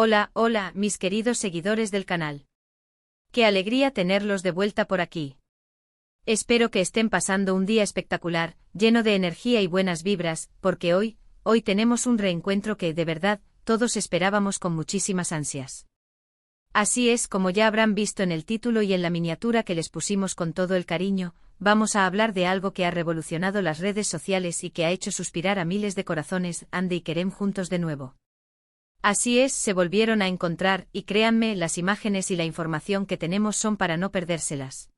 Hola, hola, mis queridos seguidores del canal. Qué alegría tenerlos de vuelta por aquí. Espero que estén pasando un día espectacular, lleno de energía y buenas vibras, porque hoy tenemos un reencuentro que, de verdad, todos esperábamos con muchísimas ansias. Así es, como ya habrán visto en el título y en la miniatura que les pusimos con todo el cariño, vamos a hablar de algo que ha revolucionado las redes sociales y que ha hecho suspirar a miles de corazones. Ande y Kerem juntos de nuevo. Así es, se volvieron a encontrar, y créanme, las imágenes y la información que tenemos son para no perdérselas.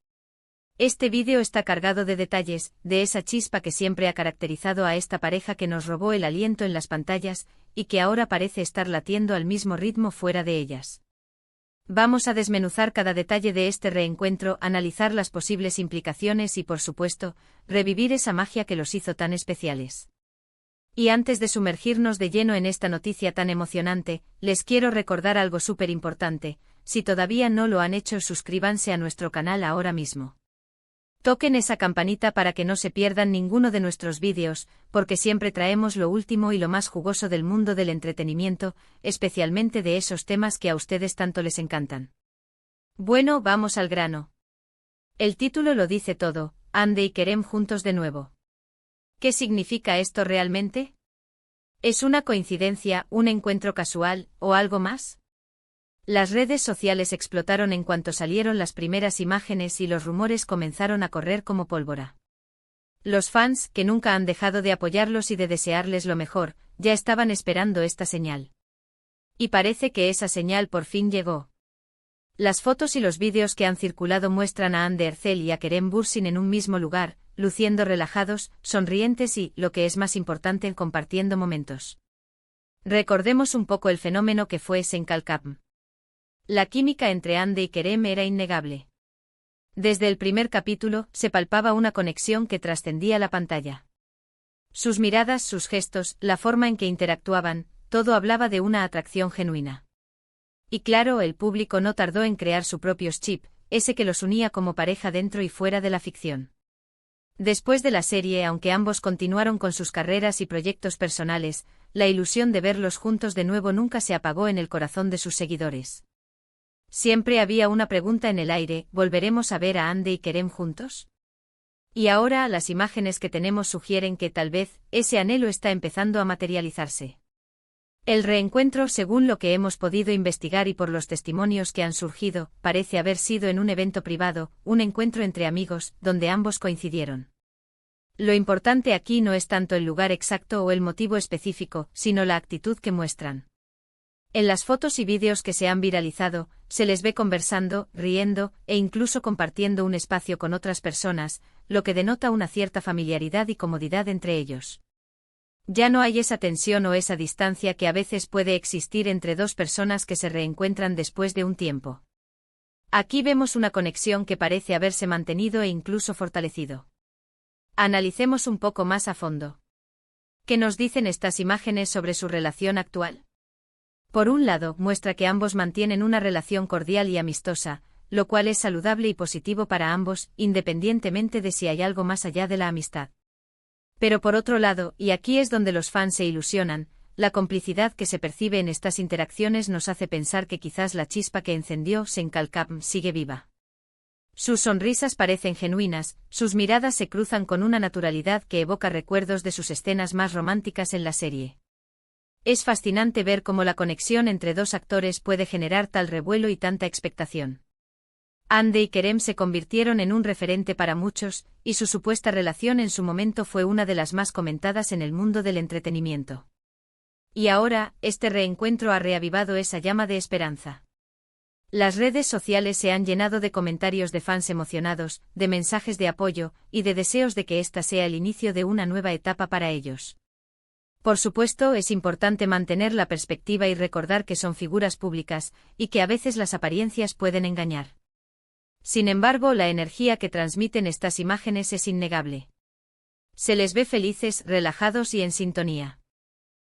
Este vídeo está cargado de detalles, de esa chispa que siempre ha caracterizado a esta pareja que nos robó el aliento en las pantallas, y que ahora parece estar latiendo al mismo ritmo fuera de ellas. Vamos a desmenuzar cada detalle de este reencuentro, analizar las posibles implicaciones y, por supuesto, revivir esa magia que los hizo tan especiales. Y antes de sumergirnos de lleno en esta noticia tan emocionante, les quiero recordar algo súper importante: si todavía no lo han hecho, suscríbanse a nuestro canal ahora mismo. Toquen esa campanita para que no se pierdan ninguno de nuestros vídeos, porque siempre traemos lo último y lo más jugoso del mundo del entretenimiento, especialmente de esos temas que a ustedes tanto les encantan. Bueno, vamos al grano. El título lo dice todo: Ande y Kerem juntos de nuevo. ¿Qué significa esto realmente? ¿Es una coincidencia, un encuentro casual, o algo más? Las redes sociales explotaron en cuanto salieron las primeras imágenes y los rumores comenzaron a correr como pólvora. Los fans, que nunca han dejado de apoyarlos y de desearles lo mejor, ya estaban esperando esta señal. Y parece que esa señal por fin llegó. Las fotos y los vídeos que han circulado muestran a Hande Erçel y a Kerem Bürsin en un mismo lugar, luciendo relajados, sonrientes y, lo que es más importante, compartiendo momentos. Recordemos un poco el fenómeno que fue Senkalkapm. La química entre Hande y Kerem era innegable. Desde el primer capítulo, se palpaba una conexión que trascendía la pantalla. Sus miradas, sus gestos, la forma en que interactuaban, todo hablaba de una atracción genuina. Y claro, el público no tardó en crear su propio chip, ese que los unía como pareja dentro y fuera de la ficción. Después de la serie, aunque ambos continuaron con sus carreras y proyectos personales, la ilusión de verlos juntos de nuevo nunca se apagó en el corazón de sus seguidores. Siempre había una pregunta en el aire: ¿volveremos a ver a Hande y Kerem juntos? Y ahora, las imágenes que tenemos sugieren que tal vez ese anhelo está empezando a materializarse. El reencuentro, según lo que hemos podido investigar y por los testimonios que han surgido, parece haber sido en un evento privado, un encuentro entre amigos, donde ambos coincidieron. Lo importante aquí no es tanto el lugar exacto o el motivo específico, sino la actitud que muestran. En las fotos y vídeos que se han viralizado, se les ve conversando, riendo, e incluso compartiendo un espacio con otras personas, lo que denota una cierta familiaridad y comodidad entre ellos. Ya no hay esa tensión o esa distancia que a veces puede existir entre dos personas que se reencuentran después de un tiempo. Aquí vemos una conexión que parece haberse mantenido e incluso fortalecido. Analicemos un poco más a fondo. ¿Qué nos dicen estas imágenes sobre su relación actual? Por un lado, muestra que ambos mantienen una relación cordial y amistosa, lo cual es saludable y positivo para ambos, independientemente de si hay algo más allá de la amistad. Pero por otro lado, y aquí es donde los fans se ilusionan, la complicidad que se percibe en estas interacciones nos hace pensar que quizás la chispa que encendió Senkalkapm sigue viva. Sus sonrisas parecen genuinas, sus miradas se cruzan con una naturalidad que evoca recuerdos de sus escenas más románticas en la serie. Es fascinante ver cómo la conexión entre dos actores puede generar tal revuelo y tanta expectación. Hande y Kerem se convirtieron en un referente para muchos, y su supuesta relación en su momento fue una de las más comentadas en el mundo del entretenimiento. Y ahora, este reencuentro ha reavivado esa llama de esperanza. Las redes sociales se han llenado de comentarios de fans emocionados, de mensajes de apoyo, y de deseos de que esta sea el inicio de una nueva etapa para ellos. Por supuesto, es importante mantener la perspectiva y recordar que son figuras públicas, y que a veces las apariencias pueden engañar. Sin embargo, la energía que transmiten estas imágenes es innegable. Se les ve felices, relajados y en sintonía.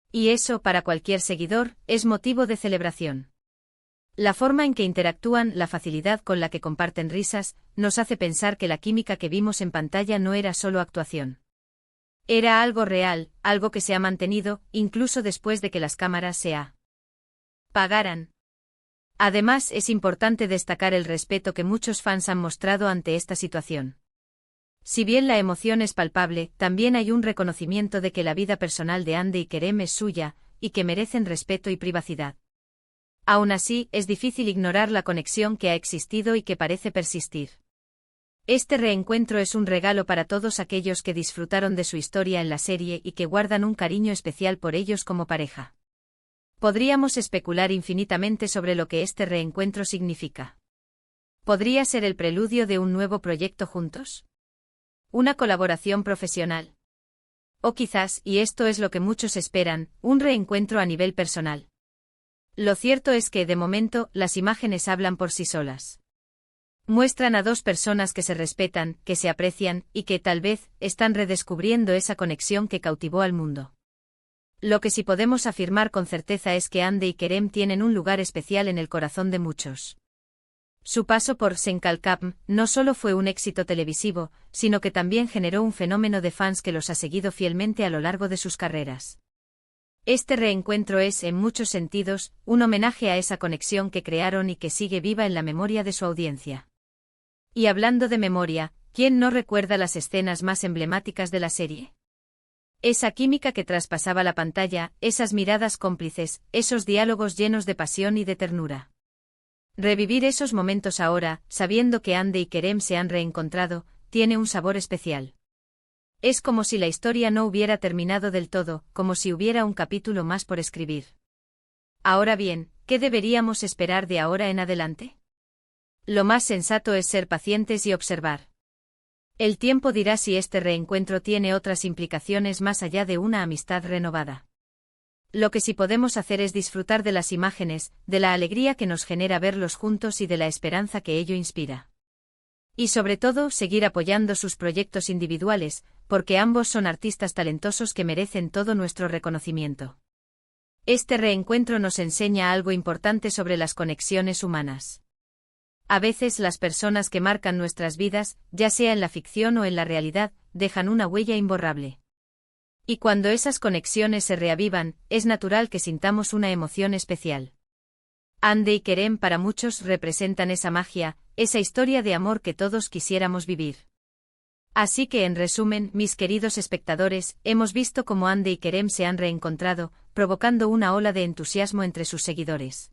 Y eso, para cualquier seguidor, es motivo de celebración. La forma en que interactúan, la facilidad con la que comparten risas, nos hace pensar que la química que vimos en pantalla no era solo actuación. Era algo real, algo que se ha mantenido, incluso después de que las cámaras se han pagaran. Además, es importante destacar el respeto que muchos fans han mostrado ante esta situación. Si bien la emoción es palpable, también hay un reconocimiento de que la vida personal de Hande y Kerem es suya, y que merecen respeto y privacidad. Aún así, es difícil ignorar la conexión que ha existido y que parece persistir. Este reencuentro es un regalo para todos aquellos que disfrutaron de su historia en la serie y que guardan un cariño especial por ellos como pareja. Podríamos especular infinitamente sobre lo que este reencuentro significa. ¿Podría ser el preludio de un nuevo proyecto juntos? ¿Una colaboración profesional? O quizás, y esto es lo que muchos esperan, un reencuentro a nivel personal. Lo cierto es que, de momento, las imágenes hablan por sí solas. Muestran a dos personas que se respetan, que se aprecian, y que, tal vez, están redescubriendo esa conexión que cautivó al mundo. Lo que sí podemos afirmar con certeza es que Hande y Kerem tienen un lugar especial en el corazón de muchos. Su paso por Senkalkam no solo fue un éxito televisivo, sino que también generó un fenómeno de fans que los ha seguido fielmente a lo largo de sus carreras. Este reencuentro es, en muchos sentidos, un homenaje a esa conexión que crearon y que sigue viva en la memoria de su audiencia. Y hablando de memoria, ¿quién no recuerda las escenas más emblemáticas de la serie? Esa química que traspasaba la pantalla, esas miradas cómplices, esos diálogos llenos de pasión y de ternura. Revivir esos momentos ahora, sabiendo que Hande y Kerem se han reencontrado, tiene un sabor especial. Es como si la historia no hubiera terminado del todo, como si hubiera un capítulo más por escribir. Ahora bien, ¿qué deberíamos esperar de ahora en adelante? Lo más sensato es ser pacientes y observar. El tiempo dirá si este reencuentro tiene otras implicaciones más allá de una amistad renovada. Lo que sí podemos hacer es disfrutar de las imágenes, de la alegría que nos genera verlos juntos y de la esperanza que ello inspira. Y sobre todo, seguir apoyando sus proyectos individuales, porque ambos son artistas talentosos que merecen todo nuestro reconocimiento. Este reencuentro nos enseña algo importante sobre las conexiones humanas. A veces las personas que marcan nuestras vidas, ya sea en la ficción o en la realidad, dejan una huella imborrable. Y cuando esas conexiones se reavivan, es natural que sintamos una emoción especial. Hande y Kerem para muchos representan esa magia, esa historia de amor que todos quisiéramos vivir. Así que en resumen, mis queridos espectadores, hemos visto cómo Hande y Kerem se han reencontrado, provocando una ola de entusiasmo entre sus seguidores.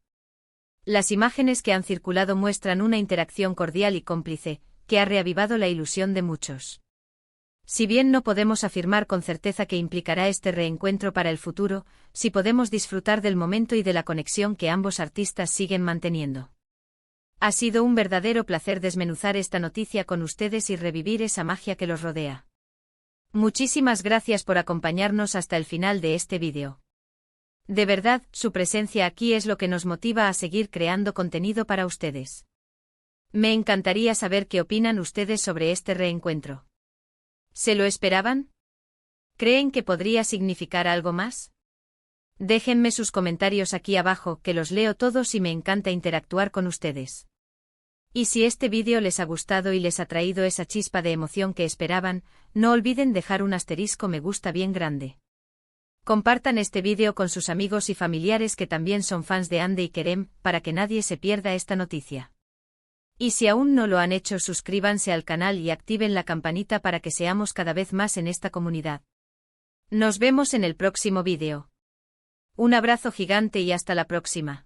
Las imágenes que han circulado muestran una interacción cordial y cómplice, que ha reavivado la ilusión de muchos. Si bien no podemos afirmar con certeza qué implicará este reencuentro para el futuro, sí podemos disfrutar del momento y de la conexión que ambos artistas siguen manteniendo. Ha sido un verdadero placer desmenuzar esta noticia con ustedes y revivir esa magia que los rodea. Muchísimas gracias por acompañarnos hasta el final de este vídeo. De verdad, su presencia aquí es lo que nos motiva a seguir creando contenido para ustedes. Me encantaría saber qué opinan ustedes sobre este reencuentro. ¿Se lo esperaban? ¿Creen que podría significar algo más? Déjenme sus comentarios aquí abajo, que los leo todos y me encanta interactuar con ustedes. Y si este vídeo les ha gustado y les ha traído esa chispa de emoción que esperaban, no olviden dejar un asterisco me gusta bien grande. Compartan este vídeo con sus amigos y familiares que también son fans de Hande y Kerem, para que nadie se pierda esta noticia. Y si aún no lo han hecho, suscríbanse al canal y activen la campanita para que seamos cada vez más en esta comunidad. Nos vemos en el próximo vídeo. Un abrazo gigante y hasta la próxima.